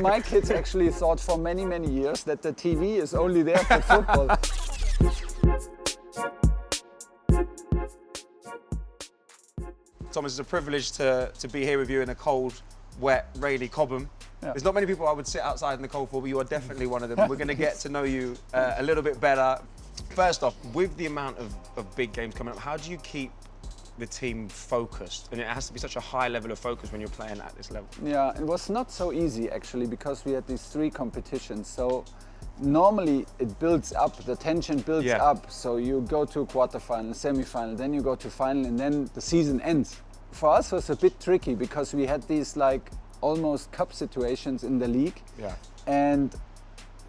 My kids actually thought for many, many years that the TV is only there for football. Thomas, it's a privilege to be here with you in a cold, wet, rainy Cobham. Yeah. There's not many people I would sit outside in the cold for, but you are definitely one of them. We're going to get to know you a little bit better. First off, with the amount of big games coming up, how do you keep the team focused? And it has to be such a high level of focus when you're playing at this level. Yeah, it was not so easy actually, because we had these 3 competitions. So normally it builds up, the tension builds up. So you go to quarterfinal, semi-final, then you go to final, and then the season ends. For us it was a bit tricky because we had these like almost cup situations in the league. Yeah. And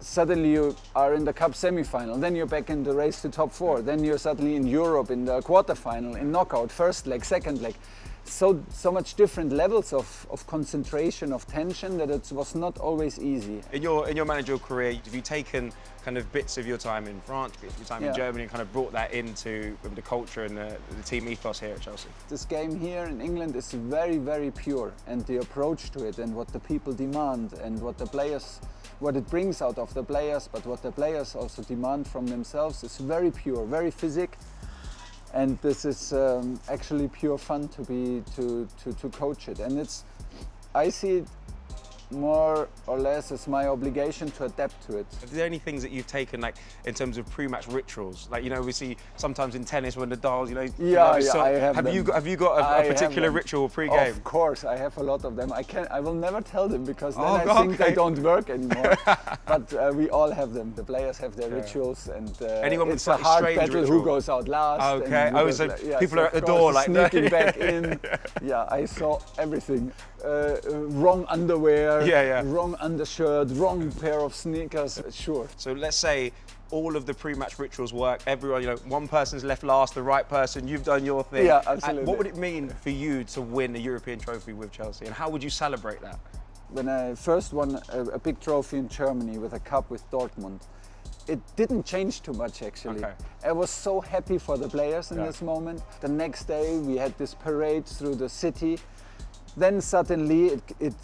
suddenly you are in the cup semi-final, then you're back in the race to top 4, then you're suddenly in Europe in the quarterfinal, in knockout, first leg, second leg. So much different levels of concentration, of tension, that it was not always easy. In your managerial career, have you taken kind of bits of your time in France, bits of your time in Germany, and kind of brought that into the culture and the team ethos here at Chelsea? This game here in England is very, very pure, and the approach to it and what the people demand and what the players, what it brings out of the players, but what the players also demand from themselves is very pure, very physic. And this is actually pure fun to coach it. And I see it more or less as my obligation to adapt to it. Are there any things that you've taken, like in terms of pre-match rituals? Like, you know, we see sometimes in tennis when Nadal, you know. I have them. Have you got a particular ritual pre-game? Of course, I have a lot of them. I will never tell them because then I think they don't work anymore. But we all have them. The players have their rituals, and it's a hard battle ritual? Who goes out last. Okay. People are at the door like sneaking back in. Yeah, I saw everything. Wrong underwear. Wrong undershirt, wrong pair of sneakers, sure. So let's say all of the pre-match rituals work, everyone, you know, one person's left last, the right person, you've done your thing. Yeah, absolutely. And what would it mean for you to win a European trophy with Chelsea, and how would you celebrate that? When I first won a big trophy in Germany with a cup with Dortmund, it didn't change too much actually. Okay. I was so happy for the players in this moment. The next day we had this parade through the city. Then suddenly it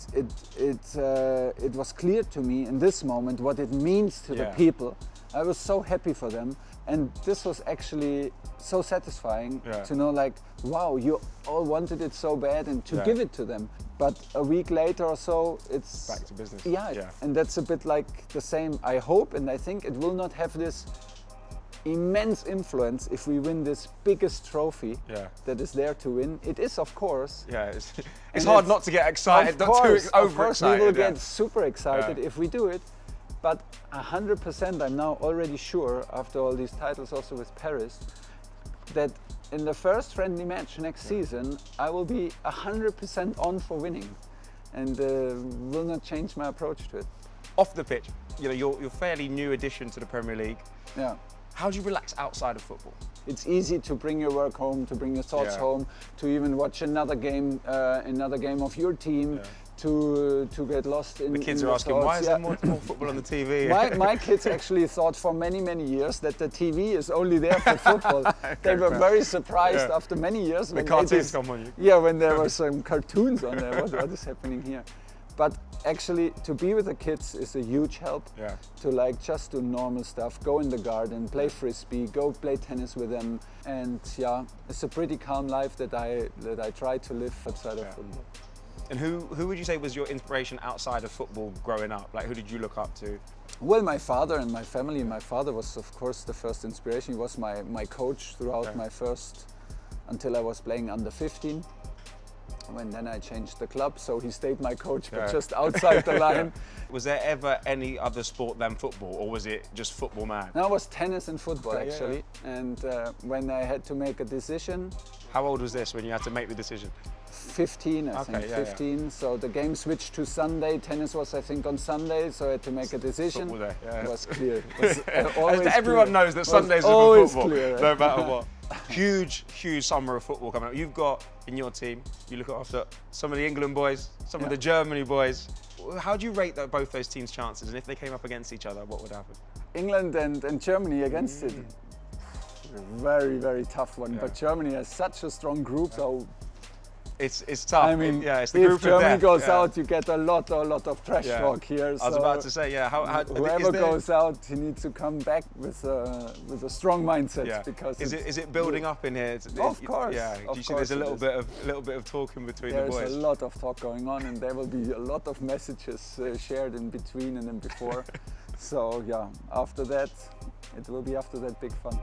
was clear to me in this moment what it means to the people. I was so happy for them, and this was actually so satisfying to know, like, wow, you all wanted it so bad, and to give it to them. But a week later or so, it's back to business. Yeah, and that's a bit like the same. I hope and I think it will not have this immense influence if we win this biggest trophy that is there to win. It is, of course. Yeah, it's hard not to get excited, not to overexcited. We will get super excited if we do it, but 100% I'm now already sure, after all these titles also with Paris, that in the first friendly match next season, I will be 100% on for winning, and will not change my approach to it. Off the pitch, you know, you're fairly new addition to the Premier League. Yeah. How do you relax outside of football? It's easy to bring your work home, to bring your thoughts home, to even watch another game of your team, to get lost in. The kids are asking, why is there more football on the TV? My kids actually thought for many, many years that the TV is only there for football. They were very surprised after many years. The cartoons come on you. Yeah, when there were some cartoons on there. What is happening here? But actually, to be with the kids is a huge help. To like just do normal stuff, go in the garden, play frisbee, go play tennis with them, and it's a pretty calm life that I try to live outside of football. And who would you say was your inspiration outside of football growing up? Like, who did you look up to? Well, my father and my family. My father was, of course, the first inspiration. He was my coach throughout my first, until I was playing under 15. When then I changed the club, so he stayed my coach, but just outside the line. Was there ever any other sport than football, or was it just football, man? No, it was tennis and football actually. And when I had to make a decision. How old was this when you had to make the decision? 15, I think. 15. So the game switched to Sunday. Tennis was, I think, on Sunday, so I had to make a decision. Football day, It was clear. It was everyone knows that Sundays are for football, clear, no matter what. Huge summer of football coming up. You've got in your team, you look after some of the England boys, some of the Germany boys. How do you rate both those teams' chances? And if they came up against each other, what would happen? England and Germany against it. Very, very tough one. But Germany has such a strong group, so It's tough. I mean, it's the if group of Germany death. goes out, you get a lot of trash talk here. I was about to say, whoever goes out, he needs to come back with a strong mindset. Because is it building up in here? Of course. Yeah. Do you see there's a little bit of talking between the boys? There's a lot of talk going on, and there will be a lot of messages shared in between and in before. So yeah, after that, it will be big fun.